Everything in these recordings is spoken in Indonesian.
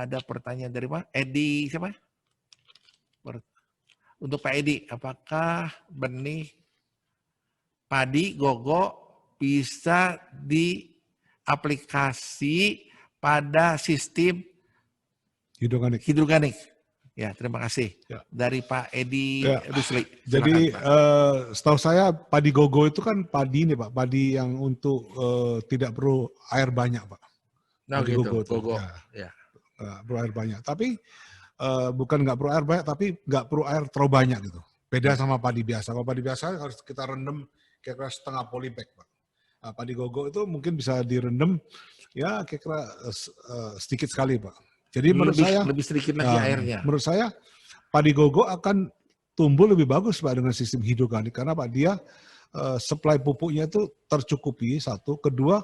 ada pertanyaan dari Pak Edi, siapa? Untuk Pak Edi, apakah benih padi gogo bisa diaplikasi pada sistem hidroganik? Ya, terima kasih. Ya. Dari Pak Edi Rusli. Jadi setahu saya padi gogo itu kan padi ini Pak, padi yang untuk tidak perlu air banyak Pak. Nah, padi gitu, gogo. Ya. Perlu air banyak. Tapi bukan nggak perlu air banyak, tapi nggak perlu air terlalu banyak gitu. Beda sama padi biasa. Kalau padi biasa harus kita rendam kira-kira setengah polybag Pak. Nah, padi gogo itu mungkin bisa direndam ya kira-kira sedikit sekali Pak. Jadi menurut saya lebih sedikit lagi airnya. Menurut saya padi gogo akan tumbuh lebih bagus Pak dengan sistem hidroganik karena Pak dia supply pupuknya itu tercukupi satu, kedua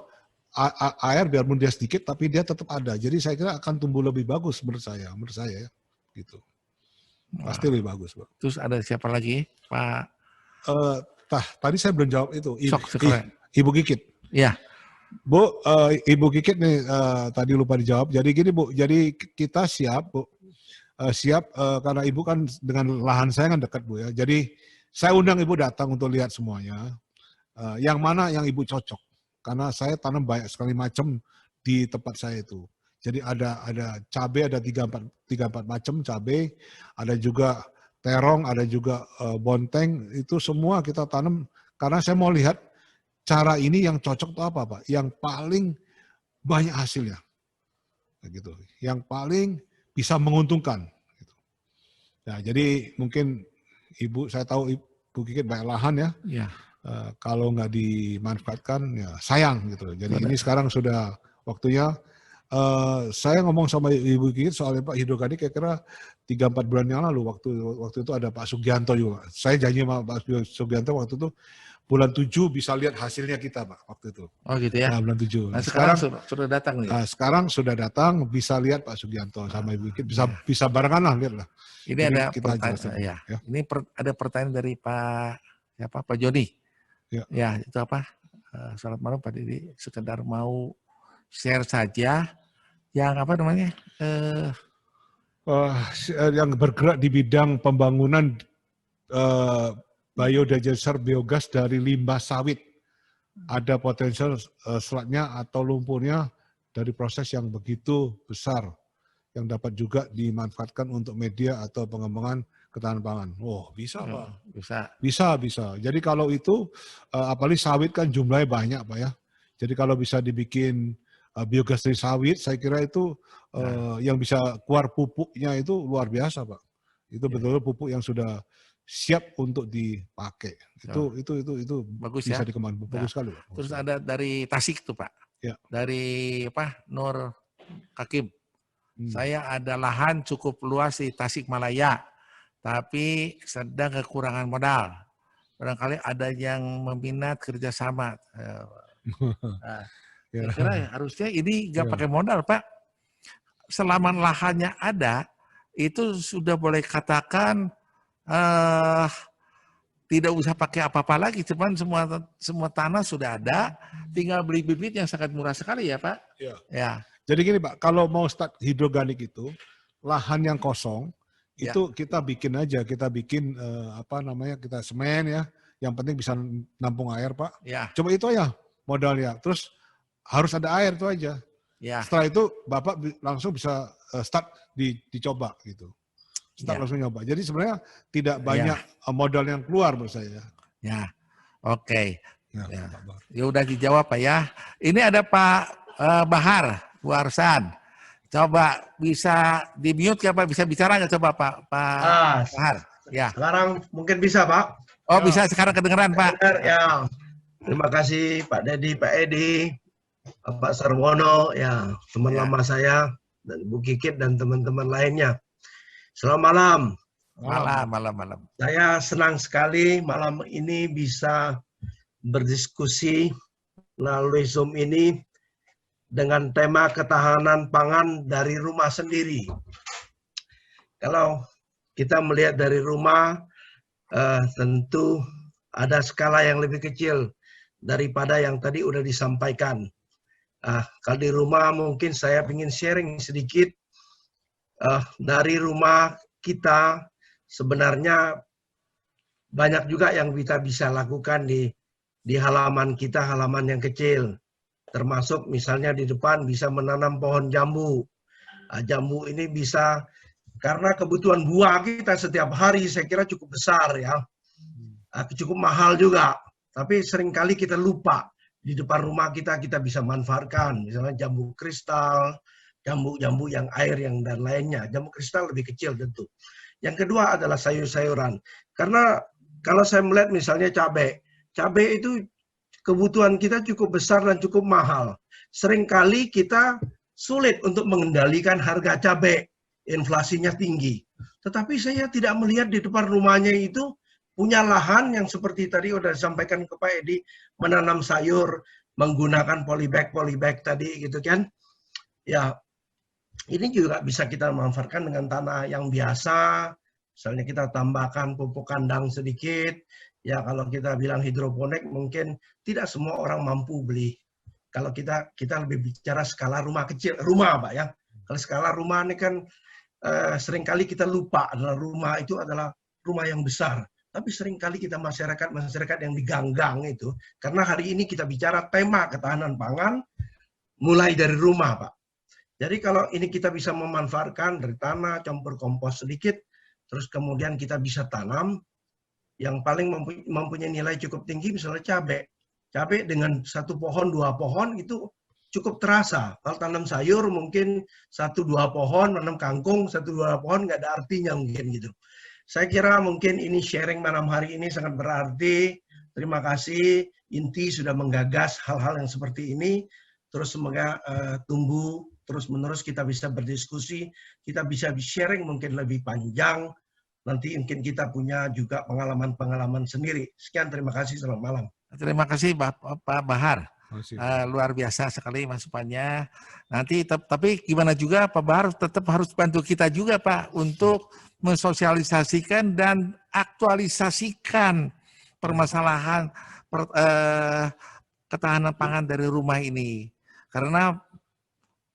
air biarpun dia sedikit tapi dia tetap ada. Jadi saya kira akan tumbuh lebih bagus menurut saya ya gitu. Pasti lebih bagus Pak. Terus ada siapa lagi Pak? Tadi saya belum jawab itu. Ibu Kikit. Ya. Bu, Ibu Kikit nih tadi lupa dijawab. Jadi gini Bu, jadi kita siap Bu, karena Ibu kan dengan lahan saya kan dekat Bu ya. Jadi saya undang Ibu datang untuk lihat semuanya. Yang mana yang Ibu cocok? Karena saya tanam banyak sekali macam di tempat saya itu. Jadi ada cabai, ada 3-4 macam cabai, ada juga terong, ada juga bonteng. Itu semua kita tanam karena saya mau lihat cara ini yang cocok itu apa Pak? Yang paling banyak hasilnya, gitu. Yang paling bisa menguntungkan. Gitu. Nah, jadi mungkin Ibu, saya tahu Ibu Kikit banyak lahan ya. Ya. Kalau nggak dimanfaatkan ya sayang gitu. Jadi ini sekarang sudah waktunya. Saya ngomong sama Ibu Kikit soal Pak hidroganik kira-kira 3-4 bulan yang lalu waktu itu ada Pak Sugianto juga. Saya janji sama Pak Sugianto waktu itu bulan 7 bisa lihat hasilnya kita Pak waktu itu. Oh gitu ya. Nah, bulan 7. Nah, sekarang sudah datang nih. Sekarang sudah datang bisa lihat Pak Sugianto sama Ibu Kikit bisa barengan lah lihat lah. Ini jadi ada pertanyaan ya. Ini ada pertanyaan dari Pak Joni. Ya, itu apa? Selamat malam Pak Didi. Sekedar mau share saja yang apa namanya? Yang bergerak di bidang pembangunan biodigesel biogas dari limbah sawit. Ada potensial selatnya atau lumpurnya dari proses yang begitu besar yang dapat juga dimanfaatkan untuk media atau pengembangan ketahanan pangan. Oh, bisa Pak. Bisa. Jadi kalau itu, apalagi sawit kan jumlahnya banyak Pak ya. Jadi kalau bisa dibikin biogas dari sawit, saya kira itu yang bisa keluar pupuknya itu luar biasa Pak. Itu betul-betul pupuk yang sudah siap untuk dipakai. Itu bagus bisa ya? dikembangkan. Bagus sekali Pak. Terus ada dari Tasik tuh Pak. Ya. Dari Nur Hakim. Saya ada lahan cukup luas di Tasikmalaya, tapi sedang kekurangan modal. Barangkali ada yang meminat kerjasama. Kira-kira harusnya ini nggak pakai modal Pak. Selama lahannya ada, itu sudah boleh katakan tidak usah pakai apa-apa lagi. Cuman semua tanah sudah ada, tinggal beli bibit yang sangat murah sekali ya Pak. Ya. Jadi gini Pak, kalau mau start hidroganik itu, lahan yang kosong, itu kita bikin aja, kita bikin kita semen ya, yang penting bisa nampung air Pak. Ya. Coba itu aja modalnya, terus harus ada air itu aja. Ya. Setelah itu Bapak langsung bisa start dicoba gitu. Start langsung nyoba. Jadi sebenarnya tidak banyak modal yang keluar menurut saya. Ya, oke. Ya udah dijawab Pak ya. Ini ada Pak Bahar. Bu Arsan, coba bisa di-mute Pak, bisa bicara nggak coba Pak Bahar? Ya. Sekarang mungkin bisa Pak. Oh bisa, sekarang kedengeran Pak. Ya. Terima kasih Pak Dedi, Pak Edi, Pak Sarwono, ya teman lama saya, dan Bu Kikit dan teman-teman lainnya. Selamat malam. Malam. Saya senang sekali malam ini bisa berdiskusi melalui Zoom ini dengan tema ketahanan pangan dari rumah sendiri. Kalau kita melihat dari rumah, tentu ada skala yang lebih kecil daripada yang tadi udah disampaikan. Kalau di rumah mungkin saya ingin sharing sedikit dari rumah kita sebenarnya banyak juga yang kita bisa lakukan di halaman kita, halaman yang kecil. Termasuk misalnya di depan bisa menanam pohon jambu. Jambu ini bisa, karena kebutuhan buah kita setiap hari saya kira cukup besar ya. Cukup mahal juga. Tapi seringkali kita lupa. Di depan rumah kita bisa manfaatkan. Misalnya jambu kristal, jambu-jambu yang air yang dan lainnya. Jambu kristal lebih kecil tentu. Yang kedua adalah sayur-sayuran. Karena kalau saya melihat misalnya cabai itu kebutuhan kita cukup besar dan cukup mahal. Seringkali kita sulit untuk mengendalikan harga cabai, inflasinya tinggi. Tetapi saya tidak melihat di depan rumahnya itu punya lahan yang seperti tadi sudah disampaikan ke Pak Edi, menanam sayur, menggunakan polybag tadi gitu kan. Ya, ini juga bisa kita manfaatkan dengan tanah yang biasa. Misalnya kita tambahkan pupuk kandang sedikit, ya kalau kita bilang hidroponik mungkin tidak semua orang mampu beli. Kalau kita lebih bicara skala rumah kecil, rumah Pak ya. Kalau skala rumah ini kan seringkali kita lupa adalah rumah itu adalah rumah yang besar. Tapi seringkali kita masyarakat yang diganggang itu, karena hari ini kita bicara tema ketahanan pangan mulai dari rumah Pak. Jadi kalau ini kita bisa memanfaatkan dari tanah, campur kompos sedikit, terus kemudian kita bisa tanam, yang paling mempunyai nilai cukup tinggi misalnya cabai. Cabai dengan 1 pohon, 2 pohon itu cukup terasa. Kalau tanam sayur mungkin 1-2 pohon, tanam kangkung 1-2 pohon nggak ada artinya mungkin gitu. Saya kira mungkin ini sharing malam hari ini sangat berarti. Terima kasih Inti sudah menggagas hal-hal yang seperti ini. Terus semoga tumbuh terus-menerus, kita bisa berdiskusi, kita bisa sharing mungkin lebih panjang. Nanti mungkin kita punya juga pengalaman-pengalaman sendiri. Sekian, terima kasih, selamat malam. Terima kasih Pak Bahar. Luar biasa sekali masukannya. Nanti tapi gimana juga Pak Bahar tetap harus bantu kita juga Pak untuk mensosialisasikan dan aktualisasikan permasalahan ketahanan pangan dari rumah ini. Karena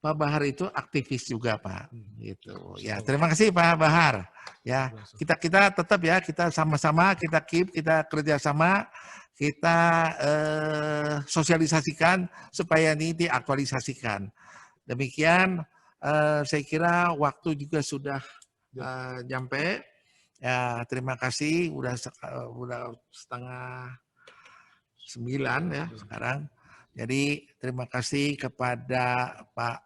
Pak Bahar itu aktivis juga Pak. Gitu. Ya, terima kasih Pak Bahar. Ya, kita tetap ya, kita sama-sama, kita kerjasama, kita sosialisasikan supaya ini diaktualisasikan. Demikian, saya kira waktu juga sudah nyampe. Ya, terima kasih. Udah 8:30 ya sekarang. Jadi terima kasih kepada Pak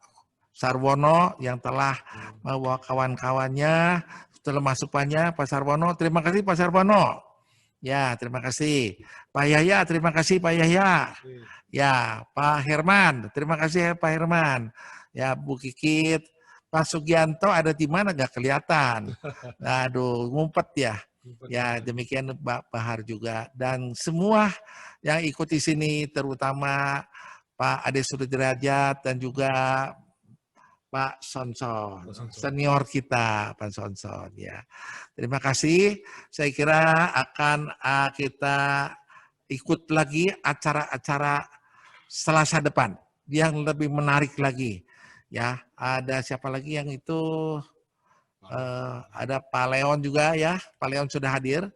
Sarwono yang telah membawa kawan-kawannya, setelah masukannya Pak Sarwono. Terima kasih Pak Sarwono. Ya, terima kasih. Pak Yahya, terima kasih Pak Yahya. Ya, Pak Herman, terima kasih Pak Herman. Ya, Bu Kikit, Pak Sugianto ada di mana gak kelihatan. Aduh, ngumpet ya. Ya, demikian Pak Bahar juga. Dan semua yang ikut di sini, terutama Pak Ade Sudrajat dan juga Pak Sonson, senior kita, Pak Sonson. Ya, terima kasih. Saya kira akan kita ikut lagi acara-acara Selasa depan yang lebih menarik lagi. Ya, ada siapa lagi yang itu? Ada Pak Leon juga ya. Pak Leon sudah hadir.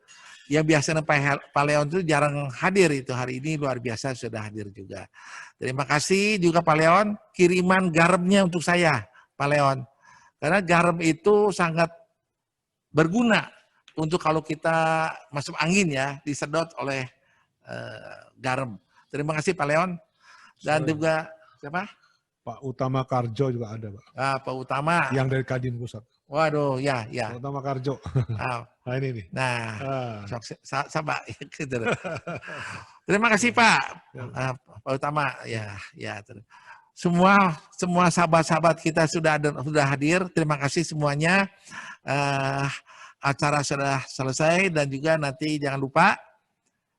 Yang biasanya Pak Leon itu jarang hadir, itu hari ini luar biasa sudah hadir juga. Terima kasih juga Pak Leon, kiriman garamnya untuk saya Pak Leon. Karena garam itu sangat berguna untuk kalau kita masuk angin ya, disedot oleh garam. Terima kasih Pak Leon. Dan juga siapa? Pak Utama Karjo juga ada Pak. Pak Utama. Yang dari Kadin Pusat. Waduh, ya. Pak Utama Karjo. Nah ini nih. Nah, sama. Terima kasih Pak. Pak Utama. Ya. Semua sahabat-sahabat kita sudah hadir. Terima kasih semuanya. Acara sudah selesai dan juga nanti jangan lupa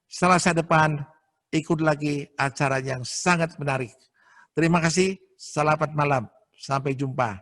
Selasa depan ikut lagi acara yang sangat menarik. Terima kasih. Selamat malam. Sampai jumpa.